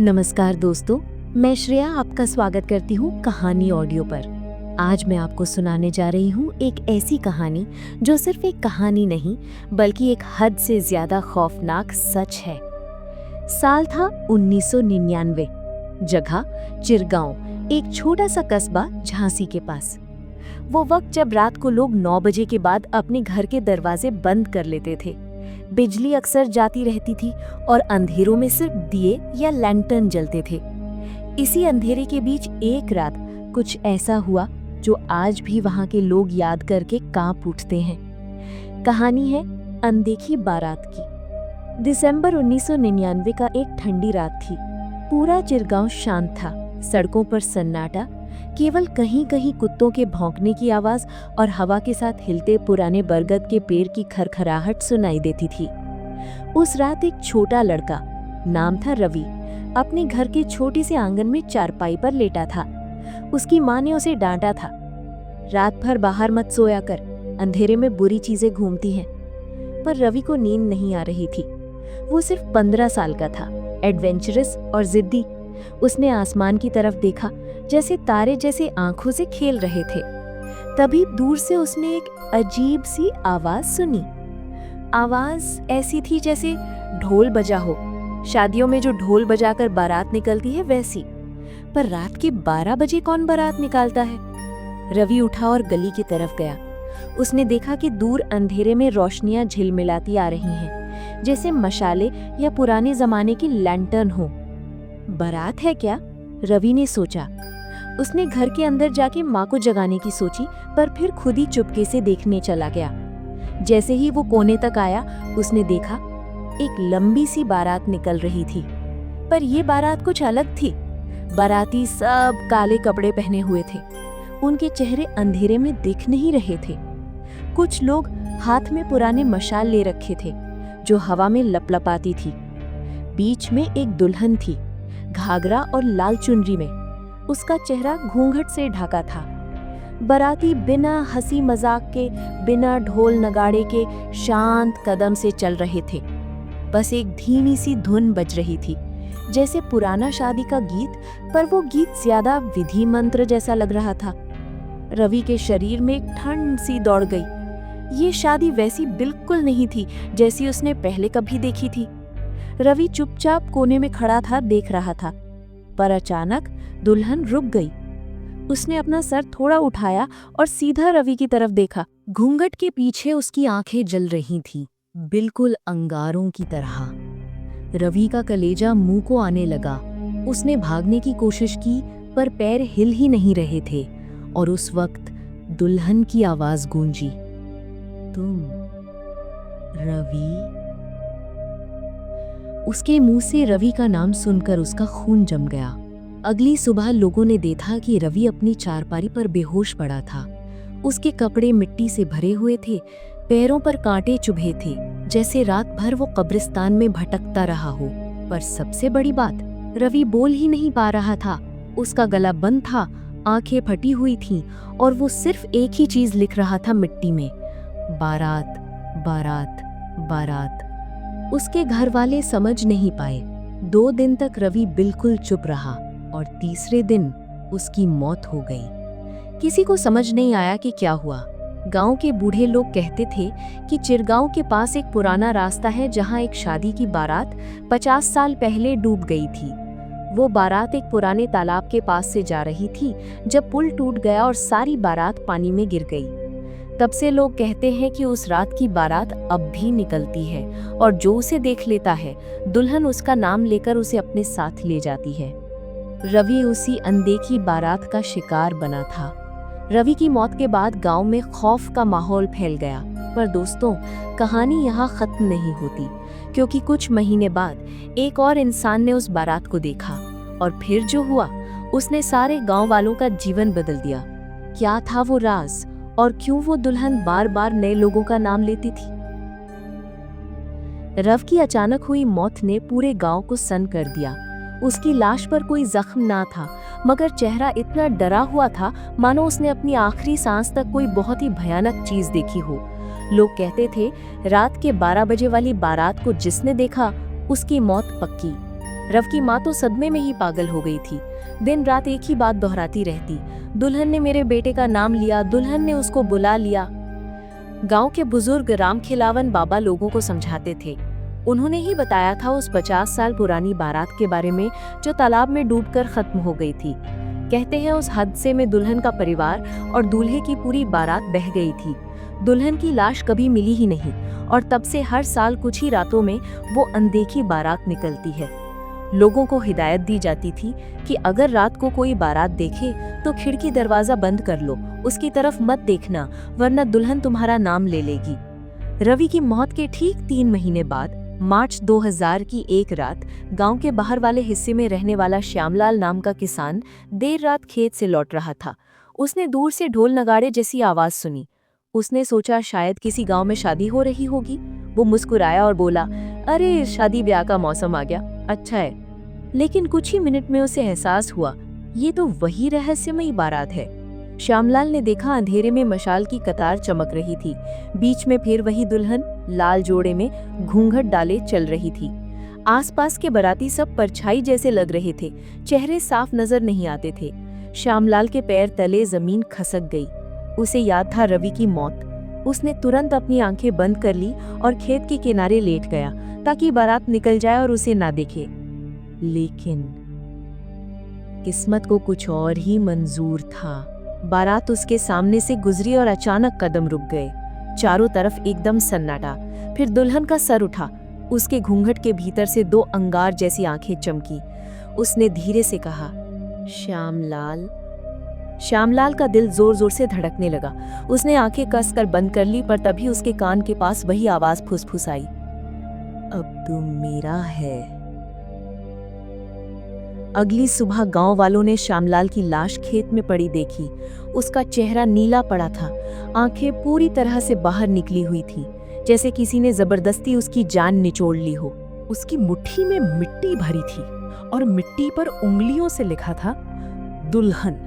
नमस्कार दोस्तों, मैं श्रेया आपका स्वागत करती हूँ कहानी ऑडियो पर। आज मैं आपको सुनाने जा रही हूँ एक ऐसी कहानी जो सिर्फ एक कहानी नहीं बल्कि एक हद से ज्यादा खौफनाक सच है। साल था 1999। जगह चिरगांव, एक छोटा सा कस्बा झांसी के पास। वो वक्त जब रात को लोग 9 बजे के बाद अपने घर के दरवाजे बंद कर लेते थे। बिजली अक्सर जाती रहती थी और अंधेरों में सिर्फ दिए या लैंटर्न जलते थे। इसी अंधेरे के बीच एक रात कुछ ऐसा हुआ जो आज भी वहां के लोग याद करके कांप उठते हैं। कहानी है अनदेखी बारात की। दिसंबर 1999 का एक ठंडी रात थी। पूरा चिरगांव शांत था, सड़कों पर सन्नाटा, केवल कहीं कहीं कुत्तों के भौंकने की आवाज और हवा के साथ हिलते पुराने बरगद के पेड़ की खरखराहट सुनाई देती थी। उस रात एक छोटा लड़का, नाम था रवि, अपने घर के छोटे से आंगन में चारपाई पर लेटा था। उसकी माँ ने उसे डांटा था, रात भर बाहर मत सोया कर, अंधेरे में बुरी चीजें घूमती हैं। पर रवि को नींद नहीं आ रही थी। वो सिर्फ 15 साल का था, एडवेंचरस और जिद्दी। उसने आसमान की तरफ देखा, जैसे तारे जैसे आंखों से खेल रहे थे। तभी दूर से उसने एक अजीब सी आवाज सुनी। आवाज ऐसी थी जैसे ढोल बजा हो, शादियों में जो ढोल बजाकर बारात निकलती है वैसी। पर रात के 12 बजे कौन बारात निकालता है? रवि उठा और गली की तरफ गया। उसने देखा कि दूर अंधेरे में रोशनियां झिलमिलाती आ रही हैं, जैसे मशाले या पुराने जमाने की लैंटर्न हो। बारात है क्या? रवि ने सोचा। उसने घर के अंदर जाके माँ को जगाने की सोची, पर फिर खुद ही चुपके से देखने चला गया। जैसे ही वो कोने तक आया, उसने देखा एक लंबी सी बारात निकल रही थी। पर ये बारात कुछ अलग थी। बाराती सब काले कपड़े पहने हुए थे। उनके चेहरे अंधेरे में दिख नहीं रहे थे। कुछ लोग हाथ में पुराने मशाल ले रखे थे जो हवा में लपलपाती थी। बीच में एक दुल्हन थी, घाघरा और लाल चुनरी में। उसका चेहरा घूंघट से ढका था। बाराती बिना हंसी मजाक के, बिना ढोल नगाड़े के शांत कदम से चल रहे थे। बस एक धीमी सी धुन बज रही थी, जैसे पुराना शादी का गीत, पर वो गीत ज्यादा विधि मंत्र जैसा लग रहा था। रवि के शरीर में एक ठंड सी दौड़ गई। ये शादी वैसी बिल्कुल नहीं थी जैसी उसने पहले कभी देखी थी। रवि चुपचाप कोने में खड़ा था, देख रहा था। पर अचानक दुल्हन रुक गई। उसने अपना सर थोड़ा उठाया और सीधा रवि की तरफ देखा। घूंघट के पीछे उसकी आंखें जल रही थीं, बिल्कुल अंगारों की तरह। रवि का कलेजा मुंह को आने लगा। उसने भागने की कोशिश की, पर पैर हिल ही नहीं रहे थे। और उस वक्त दुल्हन की आवाज गूंजी, तुम रवि? उसके मुंह से रवि का नाम सुनकर उसका खून जम गया। अगली सुबह लोगों ने देखा कि रवि अपनी चारपाई पर बेहोश पड़ा था। उसके कपड़े मिट्टी से भरे हुए थे, पैरों पर कांटे चुभे थे, जैसे रात भर वो कब्रिस्तान में भटकता रहा हो। पर सबसे बड़ी बात, रवि बोल ही नहीं पा रहा था। उसका गला बंद था, आंखें फटी हुई थीं और वो सिर्फ एक ही चीज लिख रहा था मिट्टी में, बारात, बारात, बारात। उसके घर वाले समझ नहीं पाए। 2 दिन तक रवि बिल्कुल चुप रहा और तीसरे दिन उसकी मौत हो गई। किसी को समझ नहीं आया कि क्या हुआ। गांव के बूढ़े लोग कहते थे कि चिरगांव के पास एक पुराना रास्ता है जहां एक शादी की बारात 50 साल पहले डूब गई थी। वो बारात एक पुराने तालाब के पास से जा रही थी जब पुल टूट गया और सारी बारात पानी में गिर गई। तब से लोग कहते हैं कि उस रात की बारात अब भी निकलती है और जो उसे देख लेता है, दुल्हन उसका नाम लेकर उसे अपने साथ ले जाती है। रवि उसी अनदेखी बारात का शिकार बना था। रवि की मौत के बाद गांव में खौफ का माहौल फैल गया। पर दोस्तों, कहानी यहाँ खत्म नहीं होती, क्योंकि कुछ महीने बाद एक और इंसान ने उस बारात को देखा और फिर जो हुआ, उसने सारे गांव वालों का जीवन बदल दिया। क्या था वो राज और क्यों वो दुल्हन बार बार नए लोगों का नाम लेती थी? रवि की अचानक हुई मौत ने पूरे गांव को सन्न कर दिया। उसकी लाश पर कोई जख्म ना था, मगर चेहरा इतना डरा हुआ था मानो उसने अपनी आखिरी सांस तक कोई बहुत ही भयानक चीज देखी हो। लोग कहते थे, रात के 12 बजे वाली बारात को जिसने देखा उसकी मौत पक्की। रव की माँ तो सदमे में ही पागल हो गई थी। दिन रात एक ही बात दोहराती रहती, दुल्हन ने मेरे बेटे का नाम लिया, दुल्हन ने उसको बुला लिया। गांव के बुजुर्ग रामखिलावन बाबा लोगों को समझाते थे। उन्होंने ही बताया था उस 50 साल पुरानी बारात के बारे में जो तालाब में डूबकर खत्म हो गई थी। कहते हैं उस हादसे में दुल्हन का परिवार और दूल्हे की पूरी बारात बह गई थी। दुल्हन की लाश कभी मिली ही नहीं और तब से हर साल कुछ ही रातों में वो अनदेखी बारात निकलती है। लोगों को हिदायत दी जाती थी कि अगर रात को कोई बारात देखे तो खिड़की दरवाजा बंद कर लो, उसकी तरफ मत देखना, वरना दुल्हन तुम्हारा नाम ले लेगी। रवि की मौत के ठीक 3 महीने बाद मार्च 2000 की एक रात गांव के बाहर वाले हिस्से में रहने वाला श्यामलाल नाम का किसान देर रात खेत से लौट रहा था। उसने दूर से ढोल नगाड़े जैसी आवाज सुनी। उसने सोचा शायद किसी गांव में शादी हो रही होगी। वो मुस्कुराया और बोला, अरे शादी ब्याह का मौसम आ गया, अच्छा है। लेकिन कुछ ही मिनट में उसे एहसास हुआ, ये तो वही रहस्यमयी बारात है। श्यामलाल ने देखा अंधेरे में मशाल की कतार चमक रही थी। बीच में फिर वही दुल्हन लाल जोड़े में घूंघट डाले चल रही थी। आसपास के बाराती सब परछाई जैसे लग रहे थे, चेहरे साफ नजर नहीं आते थे। श्यामलाल के पैर तले जमीन खसक गई। उसे याद था रवि की मौत। उसने तुरंत अपनी आंखें बंद कर ली और खेत के किनारे लेट गया ताकि बारात निकल जाए और उसे ना देखे। लेकिन किस्मत को कुछ और ही मंजूर था। बारात उसके सामने से गुजरी और अचानक कदम रुक गए। चारों तरफ एकदम सन्नाटा। फिर दुल्हन का सर उठा। उसके घूंघट के भीतर से 2 अंगार जैसी आंखें चमकी। उसने धीरे से कहा, श्यामलाल। श्यामलाल का दिल जोर जोर से धड़कने लगा। उसने आंखें कसकर बंद कर ली, पर तभी उसके कान के पास वही आवाज फुसफुसाई, अब तू मेरा है। अगली सुबह गांव वालों ने श्यामलाल की लाश खेत में पड़ी देखी। उसका चेहरा नीला पड़ा था, आंखें पूरी तरह से बाहर निकली हुई थी, जैसे किसी ने जबरदस्ती उसकी जान निचोड़ ली हो। उसकी मुट्ठी में मिट्टी भरी थी और मिट्टी पर उंगलियों से लिखा था, दुल्हन।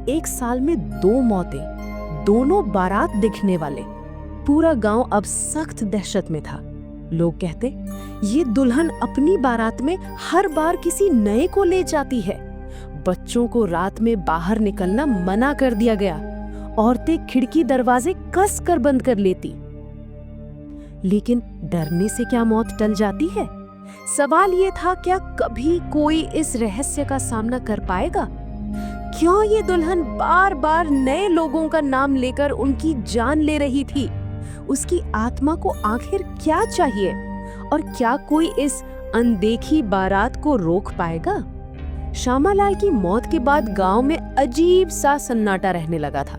1 साल में 2 मौतें, दोनों बारात दिखने वाले। पूरा गांव अब सख्त दहशत में था। लोग कहते, ये दुल्हन अपनी बारात में हर बार किसी नए को ले जाती है। बच्चों को रात में बाहर निकलना मना कर दिया गया। औरतें खिड़की दरवाजे कस कर बंद कर लेती। लेकिन डरने से क्या मौत टल जाती है? सवाल ये था, क्या कभी कोई इस रहस्य का सामना कर पाएगा? क्यों ये दुल्हन बार बार नए लोगों का नाम लेकर उनकी जान ले रही थी? उसकी आत्मा को आखिर क्या चाहिए? और क्या कोई इस अनदेखी बारात को रोक पाएगा? श्यामलाल की मौत के बाद गांव में अजीब सा सन्नाटा रहने लगा था।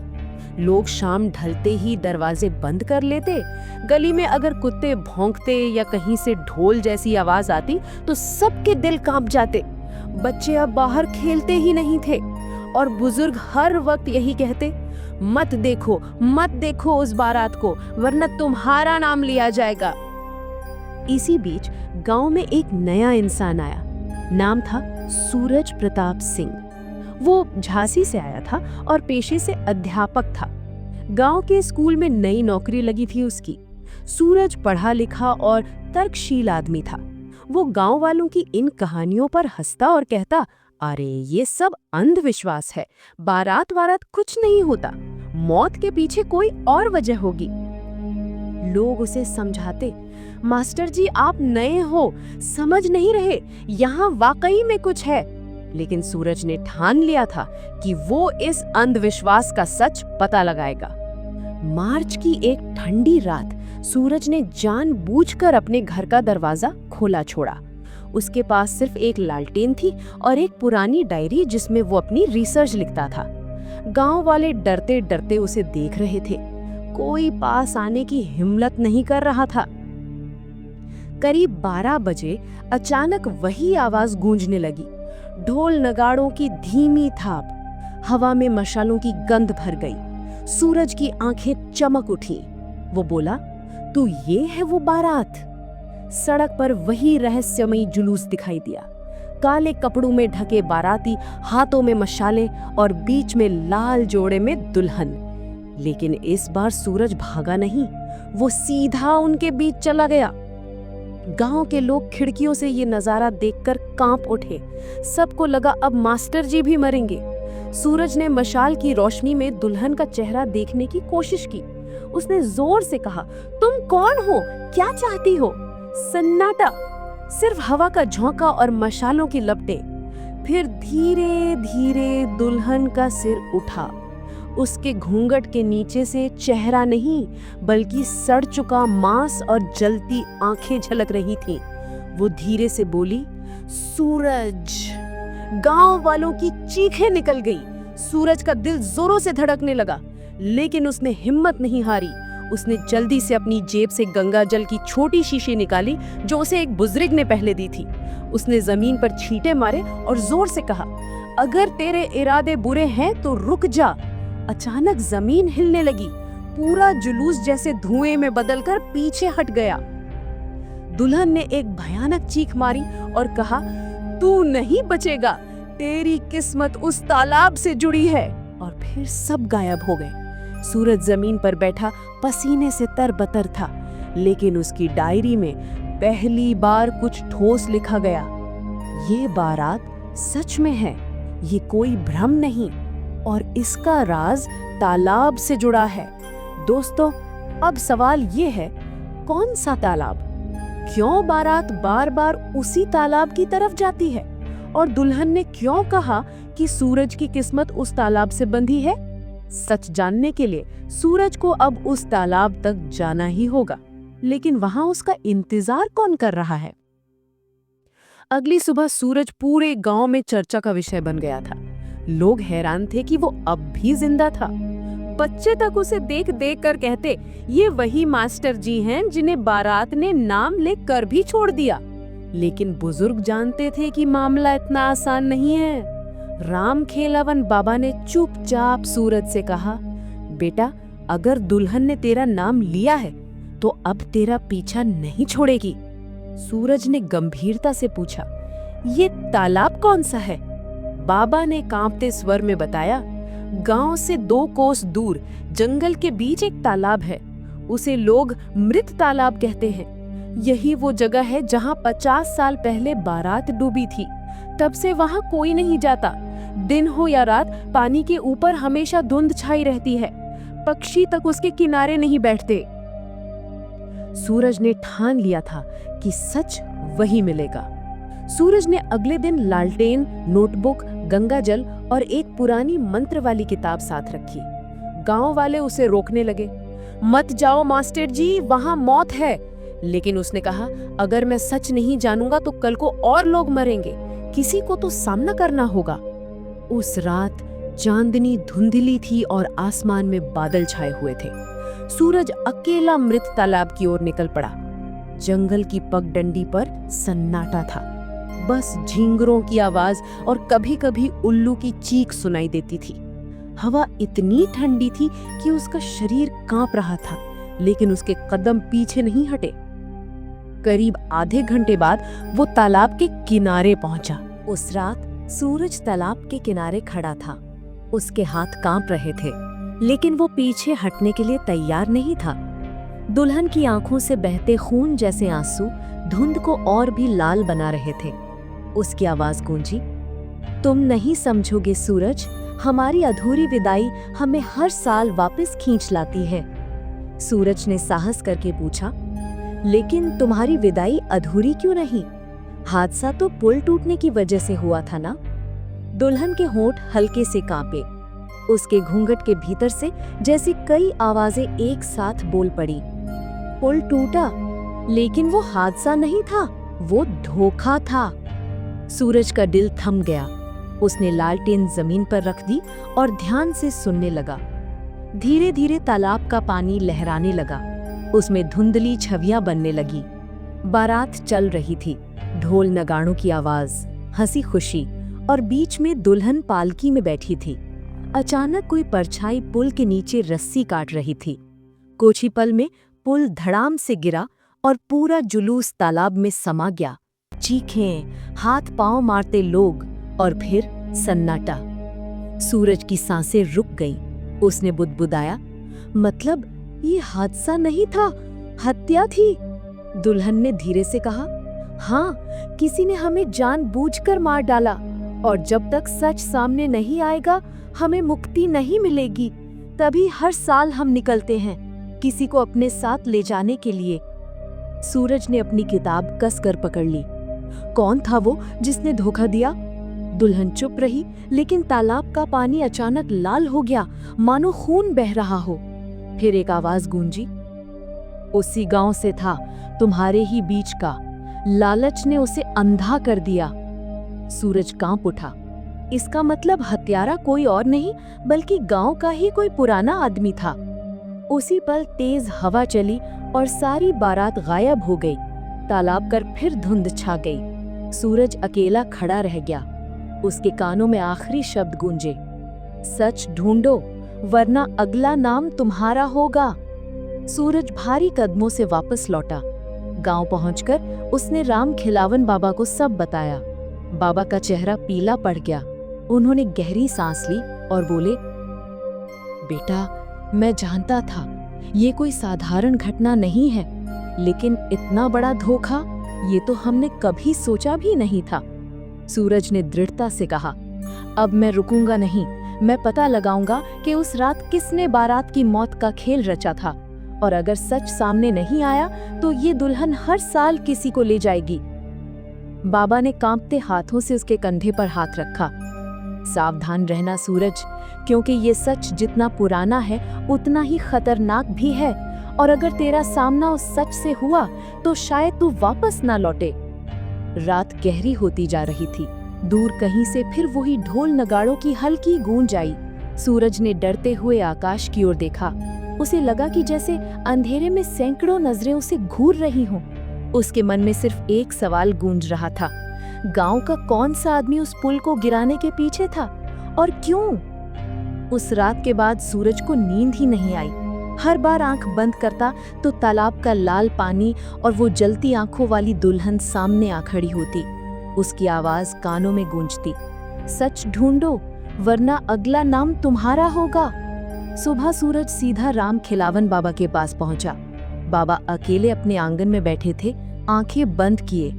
लोग शाम ढलते ही दरवाजे बंद कर लेते। गली में अगर कुत्ते भौंकते या कहीं से ढोल जैसी आवाज आती तो सबके दिल कांप जाते। बच्चे अब बाहर खेलते ही नहीं थे और बुजुर्ग हर वक्त यही कहते, मत देखो उस बारात को, वरना तुम्हारा नाम लिया जाएगा। इसी बीच गांव में एक नया इंसान आया। नाम था सूरज प्रताप सिंह। वो झांसी से आया था और पेशे से अध्यापक था। गांव के स्कूल में नई नौकरी लगी थी उसकी। सूरज पढ़ा लिखा और तर्कशील आदमी था। वो गांव वालों की इन कहानियों पर हंसता और कहता, अरे ये सब अंधविश्वास है, बारात वारात कुछ नहीं होता, मौत के पीछे कोई और वजह होगी। लोग उसे समझाते, मास्टर जी आप नए हो, समझ नहीं रहे, यहाँ वाकई में कुछ है। लेकिन सूरज ने ठान लिया था कि वो इस अंधविश्वास का सच पता लगाएगा। मार्च की एक ठंडी रात सूरज ने जानबूझकर अपने घर का दरवाजा खोला छोड़ा। उसके पास सिर्फ एक लालटेन थी और एक पुरानी डायरी जिसमें वो अपनी रिसर्च लिखता था। गांव वाले डरते डरते उसे देख रहे थे। कोई पास आने की हिम्मत नहीं कर रहा था। करीब 12 बजे अचानक वही आवाज गूंजने लगी। ढोल नगाड़ों की धीमी थाप, हवा में मशालों की गंध भर गई। सूरज की आंखें चमक उठी। वो बोला, तो ये है वो बारात। सड़क पर वही रहस्यमयी जुलूस दिखाई दिया। काले कपड़ों में ढके बाराती, हाथों में मशालें और बीच में लाल जोड़े में दुल्हन। लेकिन इस बार सूरज भागा नहीं, वो सीधा उनके बीच चला गया। गांव के लोग खिड़कियों से ये नजारा देखकर कांप उठे। सबको लगा अब मास्टर जी भी मरेंगे। सूरज ने मशाल की रोशनी में दुल्हन का चेहरा देखने की कोशिश की। उसने जोर से कहा, तुम कौन हो, क्या चाहती हो? सन्नाटा, सिर्फ हवा का झोंका और मशालों की लपटें। फिर धीरे धीरे दुल्हन का सिर उठा। उसके घूंघट के नीचे से चेहरा नहीं बल्कि सड़ चुका मांस और जलती आंखें झलक रही थीं। वो धीरे से बोली, सूरज। गांव वालों की चीखें निकल गई। सूरज का दिल जोरों से धड़कने लगा, लेकिन उसने हिम्मत नहीं हारी। उसने जल्दी से अपनी जेब से गंगा जल की छोटी शीशी निकाली जो उसे एक बुजुर्ग ने पहले दी थी। उसने जमीन पर छींटे मारे और जोर से कहा, अगर तेरे इरादे बुरे हैं तो रुक जा। अचानक जमीन हिलने लगी। पूरा जुलूस जैसे धुएं में बदलकर पीछे हट गया। दुल्हन ने एक भयानक चीख मारी और कहा, तू नहीं बचेगा, तेरी किस्मत उस तालाब से जुड़ी है। और फिर सब गायब हो गए। सूरज जमीन पर बैठा पसीने से तरबतर था, लेकिन उसकी डायरी में पहली बार कुछ ठोस लिखा गया। ये बारात सच में है, ये कोई भ्रम नहीं, और इसका राज तालाब से जुड़ा है। दोस्तों, अब सवाल ये है, कौन सा तालाब? क्यों बारात बार बार उसी तालाब की तरफ जाती है? और दुल्हन ने क्यों कहा कि सूरज की किस्मत उस तालाब से बंधी है? सच जानने के लिए सूरज को अब उस तालाब तक जाना ही होगा, लेकिन वहां उसका इंतजार कौन कर रहा है? अगली सुबह सूरज पूरे गांव में चर्चा का विषय बन गया था। लोग हैरान थे कि वो अब भी जिंदा था। बच्चे तक उसे देख देख कर कहते, ये वही मास्टर जी हैं जिन्हें बारात ने नाम लेकर कर भी छोड़ दिया। लेकिन बुजुर्ग जानते थे कि मामला इतना आसान नहीं है। राम खेलावन बाबा ने चुपचाप सूरज से कहा, बेटा, अगर दुल्हन ने तेरा नाम लिया है तो अब तेरा पीछा नहीं छोड़ेगी। सूरज ने गंभीरता से पूछा, ये तालाब कौन सा है? बाबा ने कांपते स्वर में बताया, गांव से 2 कोस दूर जंगल के बीच एक तालाब है। उसे लोग मृत तालाब कहते हैं। यही वो जगह है जहां 50 साल पहले बारात डूबी थी। तब से वहां कोई नहीं जाता। दिन हो या रात, पानी के ऊपर हमेशा धुंध छाई रहती है। पक्षी तक उसके किनारे नहीं बैठते। सूरज ने ठान लिया था कि सच वही मिलेगा। सूरज ने अगले दिन लालटेन, नोटबुक, गंगा जल और एक पुरानी मंत्र वाली किताब साथ रखी। गांव वाले उसे रोकने लगे, मत जाओ मास्टर जी, वहां मौत है। लेकिन उसने कहा, अगर मैं सच नहीं जानूंगा तो कल को और लोग मरेंगे। किसी को तो सामना करना होगा। उस रात चांदनी धुंधली थी और आसमान में बादल छाए हुए थे। सूरज अकेला मृत तालाब की ओर निकल पड़ा। जंगल की पगडंडी पर सन्नाटा था। बस झींगरों की आवाज और कभी-कभी उल्लू की चीख सुनाई देती थी। हवा इतनी ठंडी थी कि उसका शरीर कांप रहा था, लेकिन उसके कदम पीछे नहीं हटे। करीब आधे घंटे बाद वो तालाब के किनारे पहुंचा। उस रात सूरज तालाब के किनारे खड़ा था। उसके हाथ कांप रहे थे, लेकिन वो पीछे हटने के लिए तैयार नहीं था। दुल्हन की आंखों से बहते खून जैसे आंसू धुंध को और भी लाल बना रहे थे। उसकी आवाज गूंजी, तुम नहीं समझोगे सूरज, हमारी अधूरी विदाई हमें हर साल वापस खींच लाती है। सूरज ने साहस करके पूछा, लेकिन तुम्हारी विदाई अधूरी क्यों नहीं? हादसा तो पुल टूटने की वजह से हुआ था ना? दुल्हन के होंठ हल्के से कांपे। उसके घूंघट के भीतर से जैसी कई आवाजें एक साथ बोल पड़ी। पुल टूटा, लेकिन वो हादसा नहीं था, वो धोखा था। सूरज का दिल थम गया। उसने लालटेन जमीन पर रख दी और ध्यान से सुनने लगा। धीरे धीरे तालाब का पानी लहराने लगा। उसमें धुंधली छवियां बनने लगी। बारात चल रही थी। ढोल नगाड़ों की आवाज, हंसी खुशी, और बीच में दुल्हन पालकी में बैठी थी। अचानक कोई परछाई पुल के नीचे रस्सी काट रही थी। कुछ ही पल में पुल धड़ाम से गिरा और पूरा जुलूस तालाब में समा गया। चीखें, हाथ पांव मारते लोग, और फिर सन्नाटा। सूरज की सांसें रुक गईं। उसने बुदबुदाया, मतलब ये हादसा नहीं था, हत्या थी। दुल्हन ने धीरे से कहा, हाँ, किसी ने हमें जानबूझकर मार डाला और जब तक सच सामने नहीं आएगा हमें मुक्ति नहीं मिलेगी। तभी हर साल हम निकलते हैं किसी को अपने साथ ले जाने के लिए। सूरज ने अपनी किताब कसकर पकड़ ली। कौन था वो जिसने धोखा दिया? दुल्हन चुप रही, लेकिन तालाब का पानी अचानक लाल हो गया, मानो खून बह रहा हो। फिर एक आवाज गूंजी, उसी गांव से था, तुम्हारे ही बीच का। लालच ने उसे अंधा कर दिया। सूरज कांप उठा। इसका मतलब हत्यारा कोई और नहीं बल्कि गांव का ही कोई पुराना आदमी था। उसी पल तेज हवा चली और सारी बारात गायब हो गई। तालाब पर फिर धुंध छा गई। सूरज अकेला खड़ा रह गया। उसके कानों में आखिरी शब्द गूंजे, सच ढूंढो वरना अगला नाम तुम्हारा होगा। सूरज भारी कदमों से वापस लौटा। गांव पहुंचकर उसने राम खिलावन बाबा को सब बताया। बाबा का चेहरा पीला पड़ गया। उन्होंने गहरी सांस ली और बोले, बेटा, मैं जानता था ये कोई साधारण घटना नहीं है, लेकिन इतना बड़ा धोखा ये तो हमने कभी सोचा भी नहीं था। सूरज ने दृढ़ता से कहा, अब मैं रुकूंगा नहीं। मैं पता लगाऊंगा कि उस रात किसने बारात की मौत का खेल रचा था, और अगर सच सामने नहीं आया तो ये दुल्हन हर साल किसी को ले जाएगी। बाबा ने कांपते हाथों से उसके कंधे पर हाथ रखा। सावधान रहना सूरज, क्योंकि ये सच जितना पुराना है उतना ही खतरनाक भी है, और अगर तेरा सामना उस सच से हुआ तो शायद तू वापस ना लौटे। रात गहरी होती जा रही थी। दूर कहीं से फिर वही ढोल नगाड़ों की हल्की गूंज आई। सूरज ने डरते हुए आकाश की ओर देखा। उसे लगा कि जैसे अंधेरे में सैकड़ों नजरें उसे घूर रही हों। उसके मन में सिर्फ एक सवाल गूंज रहा था, गांव का कौन सा आदमी उस पुल को गिराने के पीछे था और क्यों? उस रात के बाद सूरज को नींद ही नहीं आई। हर बार आंख बंद करता तो तालाब का लाल पानी और वो जलती आंखों वाली दुल्हन सामने आ खड़ी होती। उसकी आवाज कानों में गूंजती, सच ढूंढो वरना अगला नाम तुम्हारा होगा। सुबह सूरज सीधा राम खिलावन बाबा के पास पहुंचा। बाबा अकेले अपने आंगन में बैठे थे, आंखें बंद किए।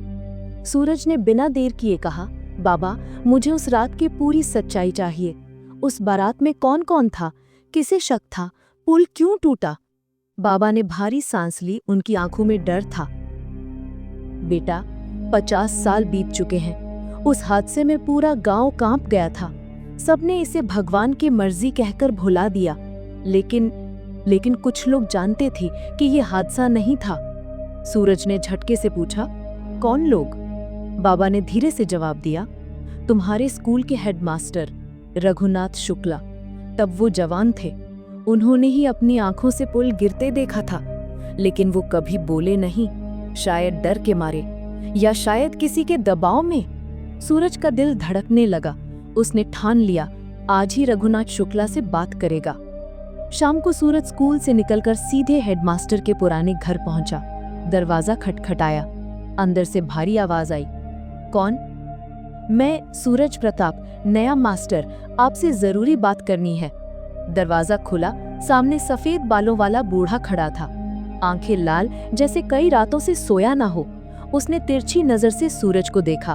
सूरज ने बिना देर किए कहा, बाबा, मुझे उस रात की पूरी सच्चाई चाहिए। उस बारात में कौन कौन था, किसे शक था, पुल क्यों टूटा? बाबा ने भारी सांस ली। उनकी आंखों में डर था। बेटा, 50 साल बीत चुके हैं। उस हादसे में पूरा गांव कांप गया था। सबने इसे भगवान की मर्जी कहकर भुला दिया, लेकिन कुछ लोग जानते थे कि ये हादसा नहीं था। सूरज ने झटके से पूछा, कौन लोग? बाबा ने धीरे से जवाब दिया, तुम्हारे स्कूल के हेडमास्टर रघुनाथ शुक्ला। तब वो जवान थे। उन्होंने ही अपनी आंखों से पुल गिरते देखा था, लेकिन वो कभी बोले नहीं, शायद डर के मारे या शायद किसी के दबाव में। सूरज का दिल धड़कने लगा। उसने ठान लिया, आज ही रघुनाथ शुक्ला से बात करेगा। शाम को सूरज स्कूल से निकलकर सीधे हेडमास्टर के पुराने घर पहुंचा। दरवाजा खटखटाया। अंदर से भारी आवाज आई, कौन? मैं सूरज प्रताप, नया मास्टर, आपसे जरूरी बात करनी है। दरवाजा खुला। सामने सफेद बालों वाला बूढ़ा खड़ा था, आंखें लाल जैसे कई रातों से सोया ना हो। उसने तिरछी नजर से सूरज को देखा।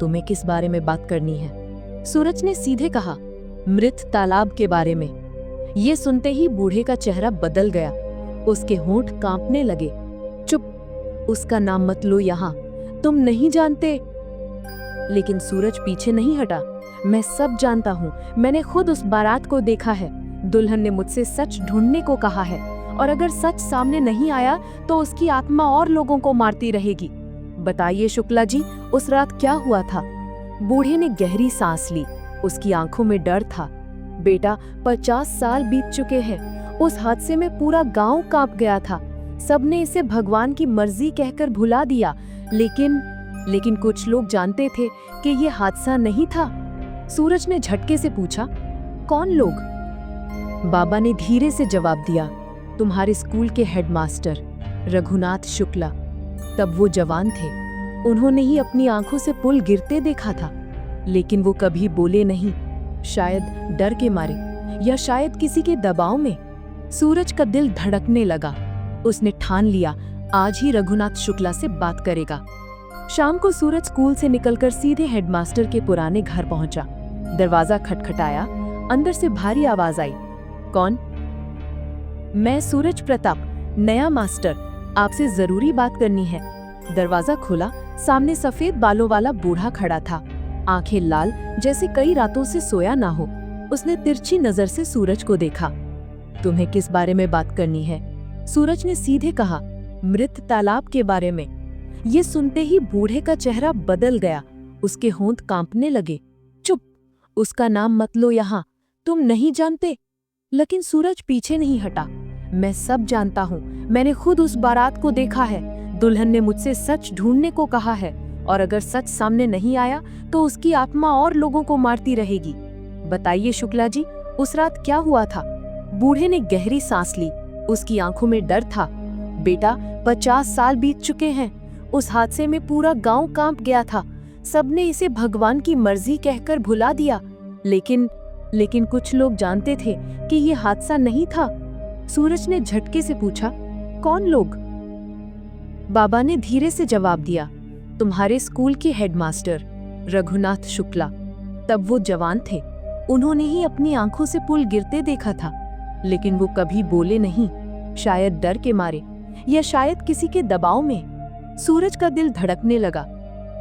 तुम्हें किस बारे में बात करनी है? सूरज ने सीधे कहा, मृत तालाब के बारे में। ये सुनते ही बूढ़े का चेहरा बदल गया। उसके होंठ कांपने लगे। चुप, उसका नाम मत लो यहाँ, तुम नहीं जानते। लेकिन सूरज पीछे नहीं हटा। मैं सब जानता हूँ, मैंने खुद उस बारात को देखा है। दुल्हन ने मुझसे सच ढूंढने को कहा है, और अगर सच सामने नहीं आया तो उसकी आत्मा और लोगों को मारती रहेगी। बताइए शुक्ला जी, उस रात क्या हुआ था? बूढ़े ने गहरी सांस ली। उसकी आंखों में डर था। बेटा, 50 साल बीत चुके हैं। उस हादसे में पूरा गांव कांप गया था। सबने इसे भगवान की मर्जी कहकर भुला दिया, लेकिन कुछ लोग जानते थे कि ये हादसा नहीं था। सूरज ने झटके से पूछा, कौन लोग? बाबा ने धीरे से जवाब दिया, तुम्हारे स्कूल के हेडमास्टर रघुनाथ शुक्ला। तब वो जवान थे। उन्होंने ही अपनी आंखों से पुल गिरते देखा था, लेकिन वो कभी बोले नहीं, शायद डर के मारे या शायद किसी के दबाव में। सूरज का दिल धड़कने लगा। उसने ठान लिया, आज ही रघुनाथ शुक्ला से बात करेगा। शाम को सूरज स्कूल से निकलकर सीधे हेडमास्टर के पुराने घर पहुंचा। दरवाजा खटखटाया, अंदर से भारी आवाज आई। कौन? मैं सूरज प्रताप, नया मास्टर, आपसे जरूरी बात करनी है। दरवाजा खुला, सामने सफेद बालों वाला बूढ़ा खड़ा था, आंखें लाल जैसे कई रातों से सोया ना हो। उसने तिरछी नजर से सूरज को देखा। तुम्हें किस बारे में बात करनी है? सूरज ने सीधे कहा। मृत तालाब के बारे में। ये सुनते ही बूढ़े का चेहरा बदल गया, उसके होंठ कांपने लगे। चुप, उसका नाम मत लो यहाँ, तुम नहीं जानते। लेकिन सूरज पीछे नहीं हटा। मैं सब जानता हूँ, मैंने खुद उस बारात को देखा है। दुल्हन ने मुझसे सच ढूंढने को कहा है, और अगर सच सामने नहीं आया तो उसकी आत्मा और लोगों को मारती रहेगी। बताइए शुक्ला जी, उस रात क्या हुआ था? बूढ़े ने गहरी सांस ली, उसकी आंखों में डर था। बेटा, 50 साल बीत चुके हैं। उस हादसे में पूरा गांव कांप गया था। सबने इसे भगवान की मर्जी कहकर भुला दिया। लेकिन कुछ लोग जानते थे कि ये हादसा नहीं था। सूरज ने झटके से पूछा, कौन लोग? बाबा ने धीरे से जवाब दिया, तुम्हारे स्कूल के हेडमास्टर रघुनाथ शुक्ला। तब वो जवान थे, उन्होंने ही अपनी आंखों से पुल गिरते देखा था। लेकिन वो कभी बोले नहीं, शायद डर के मारे या शायद किसी के दबाव में। सूरज का दिल धड़कने लगा।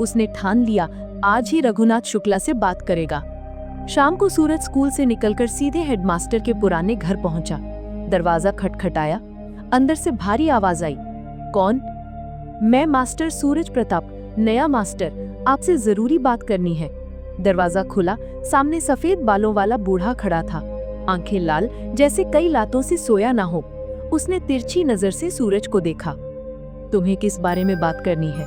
उसने ठान लिया, आज ही रघुनाथ शुक्ला से बात करेगा। शाम को सूरज स्कूल से निकलकर सीधे हेडमास्टर के पुराने घर पहुंचा। दरवाजा खटखटाया, अंदर से भारी आवाज आई। कौन? मैं मास्टर सूरज प्रताप, नया मास्टर, आपसे जरूरी बात करनी है। दरवाजा खुला, सामने सफेद बालों वाला बूढ़ा खड़ा था, आंखें लाल जैसे कई रातों से सोया ना हो। उसने तिरछी नजर से सूरज को देखा। तुम्हें किस बारे में बात करनी है?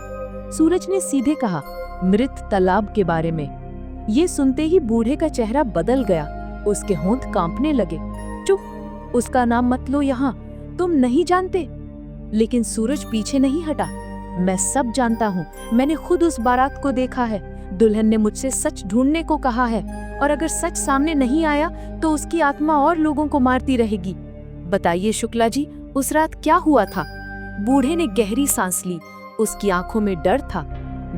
सूरज ने सीधे कहा, मृत तालाब के बारे में। ये सुनते ही बूढ़े का चेहरा बदल गया, उसके होंठ कांपने लगे। चुप, उसका नाम मत लो यहाँ, तुम नहीं जानते। लेकिन सूरज पीछे नहीं हटा। मैं सब जानता हूँ, मैंने खुद उस बारात को देखा है। दुल्हन ने मुझसे सच ढूंढने को कहा है, और अगर सच सामने नहीं आया तो उसकी आत्मा और लोगों को मारती रहेगी। बताइए शुक्ला जी, उस रात क्या हुआ था? बूढ़े ने गहरी सांस ली, उसकी आंखों में डर था।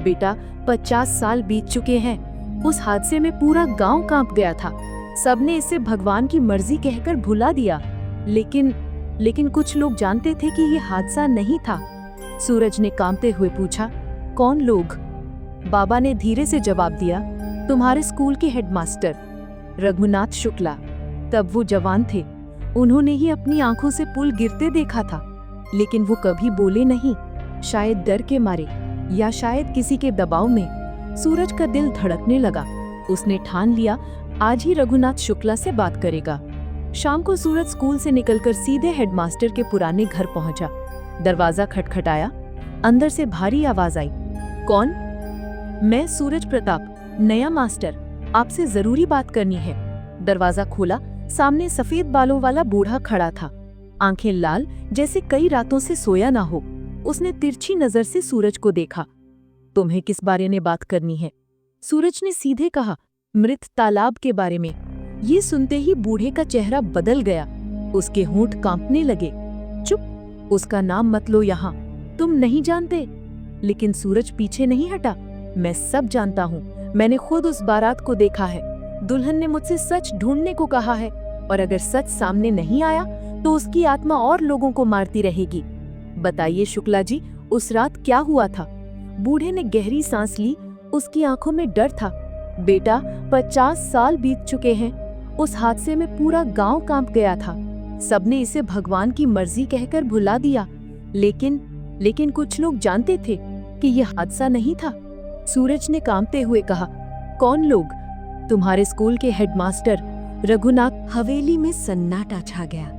बेटा, 50 साल बीत चुके हैं। उस हादसे में पूरा गांव कांप गया था। सबने इसे भगवान की मर्जी कहकर भुला दिया। लेकिन कुछ लोग जानते थे कि ये हादसा नहीं था। सूरज ने कांपते हुए पूछा, कौन लोग? बाबा ने धीरे से जवाब दिया, तुम्हारे स्कूल के हेडमास्टर रघुनाथ शुक्ला। तब वो जवान थे, उन्होंने ही अपनी आंखों से पुल गिरते देखा था। लेकिन वो कभी बोले नहीं, शायद डर के मारे या शायद किसी के दबाव में। सूरज का दिल धड़कने लगा। उसने ठान लिया, आज ही रघुनाथ शुक्ला से बात करेगा। शाम को सूरज स्कूल से निकलकर सीधे हेडमास्टर के पुराने घर पहुंचा। दरवाजा खटखटाया, अंदर से भारी आवाज आई। कौन? मैं सूरज प्रताप, नया मास्टर, आपसे जरूरी बात करनी है। दरवाजा खोला, सामने सफेद बालों वाला बूढ़ा खड़ा था, आंखें लाल जैसे कई रातों से सोया ना हो। उसने तिरछी नजर से सूरज को देखा। तुम्हें किस बारे में बात करनी है? सूरज ने सीधे कहा, मृत तालाब के बारे में। ये सुनते ही बूढ़े का चेहरा बदल गया, उसके होंठ कांपने लगे। चुप, उसका नाम मत लो यहाँ, तुम नहीं जानते। लेकिन सूरज पीछे नहीं हटा। मैं सब जानता हूँ, मैंने खुद उस बारात को देखा है। दुल्हन ने मुझसे सच ढूंढने को कहा है, और अगर सच सामने नहीं आया तो उसकी आत्मा और लोगों को मारती रहेगी। बताइए शुक्ला जी, उस रात क्या हुआ था? बूढ़े ने गहरी सांस ली, उसकी आंखों में डर था। बेटा, 50 साल बीत चुके हैं। उस हादसे में पूरा गांव कांप गया था। सबने इसे भगवान की मर्जी कहकर भुला दिया। लेकिन कुछ लोग जानते थे कि यह हादसा नहीं था। सूरज ने कांपते हुए कहा, कौन लोग? तुम्हारे स्कूल के हेडमास्टर रघुनाथ। हवेली में सन्नाटा छा गया,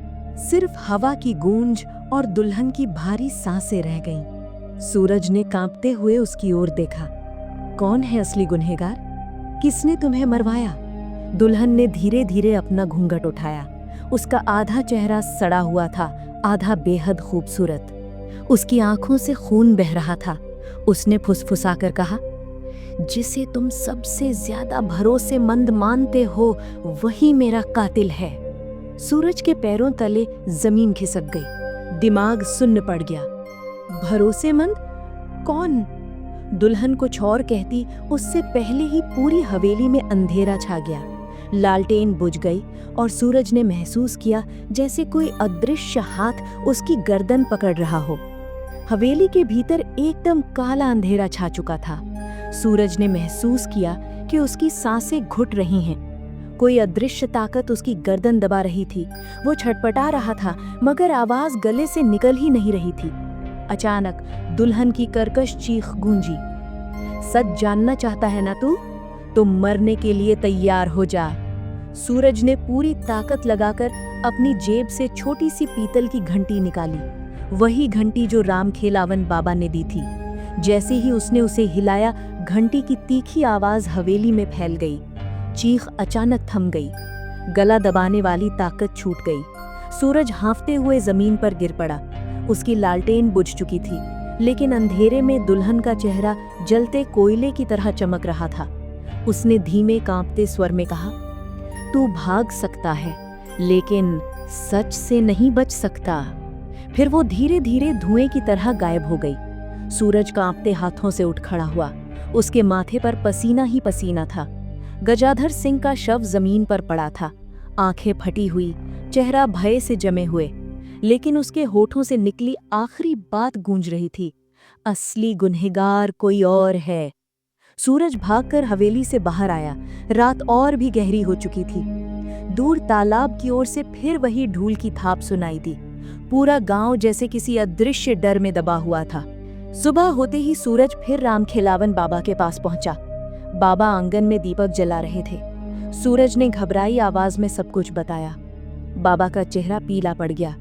सिर्फ हवा की गूंज और दुल्हन की भारी सांसें रह गईं। सूरज ने कांपते हुए उसकी ओर देखा। कौन है असली गुनहगार? किसने तुम्हें मरवाया? दुल्हन ने धीरे धीरे अपना घूंघट उठाया। उसका आधा चेहरा सड़ा हुआ था, आधा बेहद खूबसूरत। उसकी आंखों से खून बह रहा था। उसने फुसफुसाकर कहा, जिसे तुम सबसे ज्यादा भरोसेमंद मानते हो वही मेरा कातिल है। सूरज के पैरों तले जमीन खिसक गई, दिमाग सुन्न पड़ गया। भरोसेमंद? कौन? दुल्हन कुछ और कहती उससे पहले ही पूरी हवेली में अंधेरा छा गया। लालटेन बुझ गई और सूरज ने महसूस किया जैसे कोई अदृश्य हाथ उसकी गर्दन पकड़ रहा हो। हवेली के भीतर एकदम काला अंधेरा छा चुका था। सूरज ने महसूस किया कि उसकी सांसें घुट रही हैं। कोई अदृश्य ताकत उसकी गर्दन दबा रही थी। वो छटपटा रहा था मगर आवाज गले से निकल ही नहीं रही थी। अचानक दुल्हन की कर्कश चीख गूंजी। सच जानना चाहता है ना तू? तो मरने के लिए तैयार हो जा। सूरज ने पूरी ताकत लगाकर अपनी जेब से छोटी सी पीतल की घंटी निकाली, वही घंटी जो रामखेलावन बाबा ने दी थी। जैसे ही उसने उसे हिलाया, घंटी की तीखी आवाज हवेली में फैल गई। चीख अचानक थम गई। गला दबाने वाली ताकत छूट गई। सूरज हांफते हुए जमीन पर गिर पड़ा। उसकी लालटेन बुझ चुकी थी, लेकिन अंधेरे में दुल्हन का चेहरा जलते कोयले की तरह चमक रहा था। उसने धीमे कांपते स्वर में कहा, तू भाग सकता है लेकिन सच से नहीं बच सकता। फिर वो धीरे धीरे धुएं की तरह गायब हो गई। सूरज कांपते हाथों से उठ खड़ा हुआ। उसके माथे पर पसीना ही पसीना था। गजाधर सिंह का शव जमीन पर पड़ा था, आंखें फटी हुई, चेहरा भय से जमे हुए, लेकिन उसके होठों से निकली आखिरी बात गूंज रही थी, असली गुनहगार कोई और है। सूरज भागकर हवेली से बाहर आया। रात और भी गहरी हो चुकी थी। दूर तालाब की ओर से फिर वही ढूल की थाप सुनाई दी। पूरा गांव जैसे किसी अदृश्य डर में दबा हुआ था। सुबह होते ही सूरज फिर रामखेलावन बाबा के पास पहुंचा। बाबा आंगन में दीपक जला रहे थे। सूरज ने घबराई आवाज में सब कुछ बताया। बाबा का चेहरा पीला पड़ गया।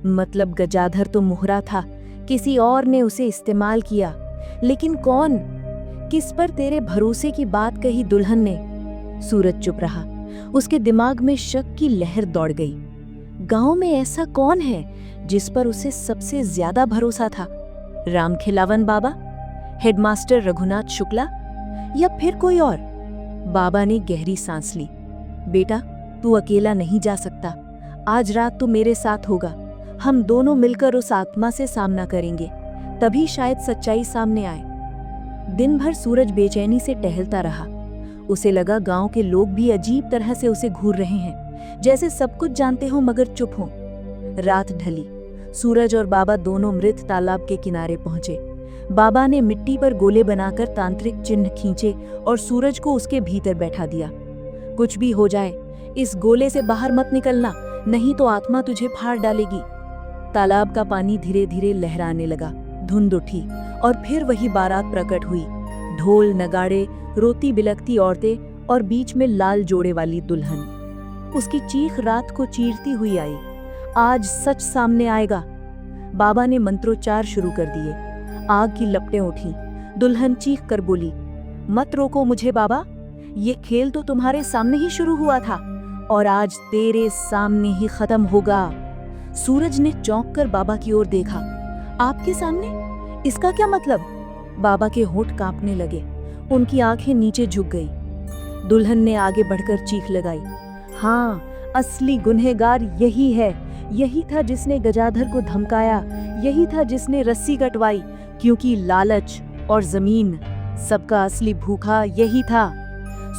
मतलब गजाधर तो मुहरा था, किसी और ने उसे इस्तेमाल किया, लेकिन कौन? किस पर तेरे भरोसे की बात कही दुल्हन ने? सूरज चुप रहा। उसके दिमाग में शक की लहर दौड़ गई। गांव में ऐसा कौन है जिस पर उसे सबसे ज्यादा भरोसा था? रामखेलावन बाबा, हेडमास्टर रघुनाथ शुक्ला, या फिर कोई और? बाबा ने गहरी सांस ली। बेटा, तू अकेला नहीं जा सकता। आज रात तू मेरे साथ होगा। हम दोनों मिलकर उस आत्मा से सामना करेंगे, तभी शायद सच्चाई सामने आए। दिन भर सूरज बेचैनी से टहलता रहा। उसे लगा गांव के लोग भी अजीब तरह से उसे घूर रहे हैं, जैसे सब कुछ जानते हो मगर चुप हो। रात ढली। सूरज और बाबा दोनों मृत तालाब के किनारे पहुंचे। बाबा ने मिट्टी पर गोले बनाकर तांत्रिक चिन्ह खींचे और सूरज को उसके भीतर बैठा दिया। कुछ भी हो जाए, इस गोले से बाहर मत निकलना, नहीं तो आत्मा तुझे फाड़ डालेगी। तालाब का पानी धीरे धीरे लहराने लगा। धुंध उठी और फिर वही बारात प्रकट हुई। ढोल, नगाड़े, रोती बिलखती औरतें और बीच में लाल जोड़े वाली दुल्हन। उसकी चीख रात को चीरती हुई आई। आज सच सामने आएगा। बाबा ने मंत्रोच्चार शुरू कर दिए। आग की लपटें उठी। दुल्हन चीख कर बोली, मत रोको मुझे बाबा, ये खेल तो तुम्हारे सामने ही शुरू हुआ था और आज तेरे सामने ही खत्म होगा। सूरज ने चौंक कर बाबा की ओर देखा। आपके सामने? इसका क्या मतलब? बाबा के होंठ कांपने लगे। उनकी आंखें नीचे झुक गई। दुल्हन ने आगे बढ़कर चीख लगाई, हाँ, असली गुनहगार यही है। यही था जिसने गजाधर को धमकाया, यही था जिसने रस्सी कटवाई, क्योंकि लालच और जमीन, सबका असली भूखा यही था।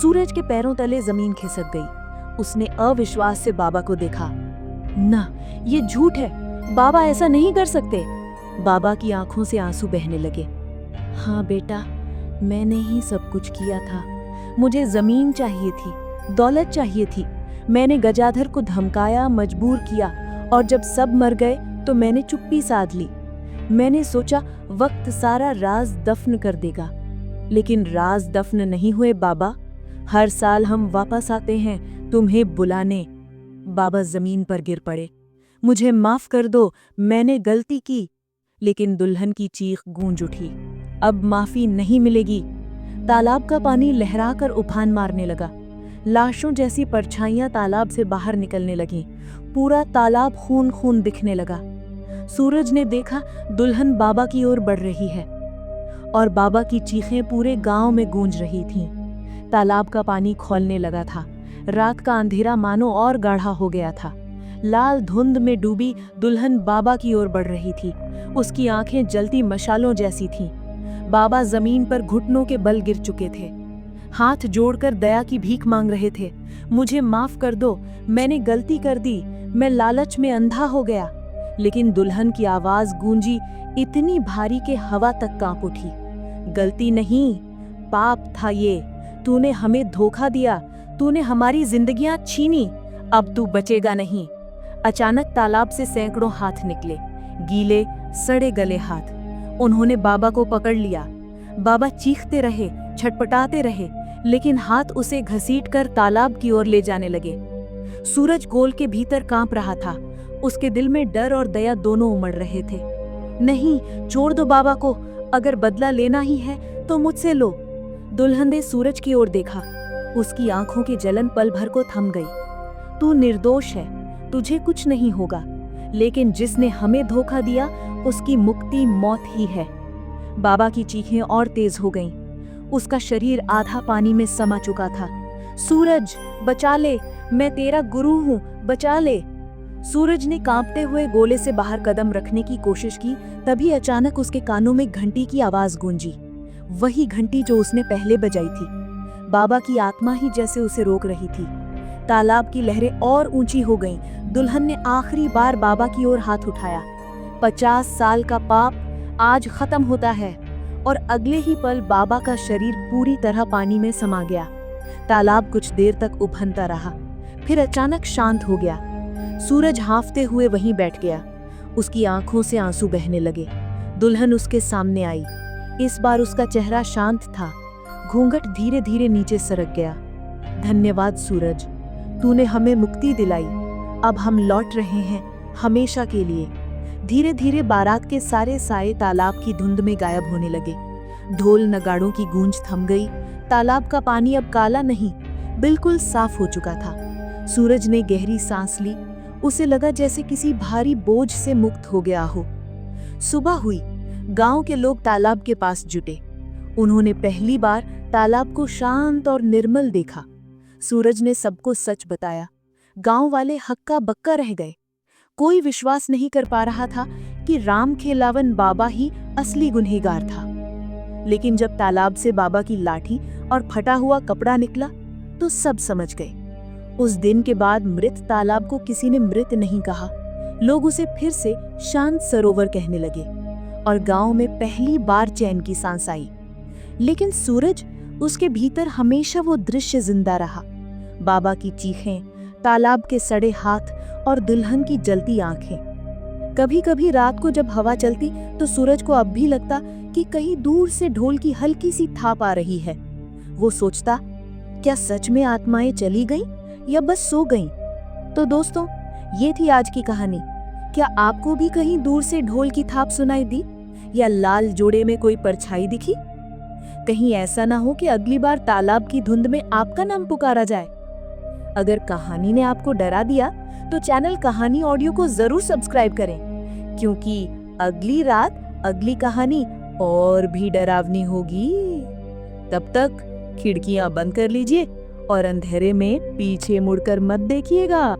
सूरज के पैरों तले जमीन खिसक गई। उसने अविश्वास से बाबा को देखा। ना, ये झूठ है, बाबा ऐसा नहीं कर सकते। बाबा की आंखों से आंसू बहने लगे। हाँ बेटा, मैंने ही सब कुछ किया था। मुझे जमीन चाहिए थी, दौलत चाहिए थी। मैंने गजाधर को धमकाया, मजबूर किया, और जब सब मर गए तो मैंने चुप्पी साध ली। मैंने सोचा वक्त सारा राज दफन कर देगा, लेकिन राज दफन नहीं हुए बाबा। हर साल हम वापस आते हैं तुम्हें बुलाने। बाबा जमीन पर गिर पड़े। मुझे माफ कर दो, मैंने गलती की। लेकिन दुल्हन की चीख गूंज उठी, अब माफी नहीं मिलेगी। तालाब का पानी लहराकर उफान मारने लगा। लाशों जैसी परछाइयां तालाब से बाहर निकलने लगीं। पूरा तालाब खून खून दिखने लगा। सूरज ने देखा दुल्हन बाबा की ओर बढ़ रही है और बाबा की चीखें पूरे गांव में गूंज रही थीं। तालाब का पानी खौलने लगा था। रात का अंधेरा मानो और गाढ़ा हो गया था। लाल धुंध में डूबी दुल्हन बाबा की ओर बढ़ रही थी। उसकी आंखें जलती मशालों जैसी थीं। बाबा जमीन पर घुटनों के बल गिर चुके थे, हाथ जोड़कर दया की भीख मांग रहे थे। मुझे माफ कर दो, मैंने गलती कर दी, मैं लालच में अंधा हो गया। लेकिन दुल्हन की आवाज गूंजी इतनी भारी कि हवा तक कांप उठी। गलती नहीं, पाप था ये। तूने हमें धोखा दिया, तूने हमारी जिंदगियां छीनी, अब तू बचेगा नहीं। अचानक तालाब से सैकड़ों हाथ निकले, गीले सड़े गले हाथ। उन्होंने बाबा को पकड़ लिया। बाबा चीखते रहे, छटपटाते रहे, लेकिन हाथ उसे घसीटकर तालाब की ओर ले जाने लगे। सूरज गोल के भीतर कांप रहा था, उसके दिल में डर और दया दोनों उमड़ रहे थे। नहीं, छोड़ दो बाबा को, अगर बदला लेना ही है तो मुझसे लो। दुल्हन ने सूरज की ओर देखा, उसकी आंखों की जलन पल भर को थम गई। तू निर्दोष है, तुझे कुछ नहीं होगा, लेकिन जिसने हमें धोखा दिया उसकी मुक्ति मौत ही है। बाबा की चीखें और तेज हो गईं। उसका शरीर आधा पानी में समा चुका था। सूरज बचा ले, मैं तेरा गुरु हूँ, बचा ले। सूरज ने कांपते हुए गोले से बाहर कदम रखने की कोशिश की, तभी अचानक उसके कानों में घंटी की आवाज गूंजी, वही घंटी जो उसने पहले बजाई थी। बाबा की आत्मा ही जैसे उसे रोक रही थी। तालाब की लहरें और ऊंची हो गईं। दुल्हन ने आखिरी बार बाबा की ओर हाथ उठाया। 50 साल का पाप आज खत्म होता है। और अगले ही पल बाबा का शरीर पूरी तरह पानी में समा गया। तालाब कुछ देर तक उफनता रहा, फिर अचानक शांत हो गया। सूरज हांफते हुए वहीं बैठ गया, उसकी आंखों से आंसू बहने लगे। दुल्हन उसके सामने आई। इस बार उसका चेहरा शांत था, घूंघट धीरे धीरे नीचे सरक गया। धन्यवाद सूरज, तूने हमें मुक्ति दिलाई, अब हम लौट रहे हैं हमेशा के लिए। धीरे धीरे बारात के सारे साए तालाब की धुंध में गायब होने लगे। ढोल नगाड़ों की गूंज थम गई। तालाब का पानी अब काला नहीं, बिल्कुल साफ हो चुका था। सूरज ने गहरी सांस ली, उसे लगा जैसे किसी भारी बोझ से मुक्त हो गया हो। सुबह हुई, गांव के लोग तालाब के पास जुटे। उन्होंने पहली बार तालाब को शांत और निर्मल देखा। सूरज ने सबको सच बताया। गांव वाले हक्का बक्का रह गए। कोई विश्वास नहीं कर पा रहा था कि रामखेलावन बाबा ही असली गुनहगार था। लेकिन जब तालाब से बाबा की लाठी और फटा हुआ कपड़ा निकला तो सब समझ गए। उस दिन के बाद मृत तालाब को किसी ने मृत नहीं कहा। लोग उसे फिर से शांत सरोवर कहने लगे और गांव में पहली बार चैन की सांस आई। लेकिन सूरज, उसके भीतर हमेशा वो दृश्य जिंदा रहा। बाबा की चीखें, तालाब के सड़े हाथ और दुल्हन की जलती आंखें। कभी कभी रात को जब हवा चलती तो सूरज को अब भी लगता कि कहीं दूर से ढोल की हल्की सी थाप आ रही है। वो सोचता, क्या सच में आत्माएं चली गईं या बस सो गईं? तो दोस्तों, ये थी आज की कहानी। क्या आपको भी कहीं दूर से ढोल की थाप सुनाई दी या लाल जोड़े में कोई परछाई दिखी? कहीं ऐसा ना हो कि अगली बार तालाब की धुंध में आपका नाम पुकारा जाए। अगर कहानी ने आपको डरा दिया तो चैनल कहानी ऑडियो को जरूर सब्सक्राइब करें, क्योंकि अगली रात अगली कहानी और भी डरावनी होगी। तब तक खिड़कियां बंद कर लीजिए और अंधेरे में पीछे मुड़कर मत देखिएगा।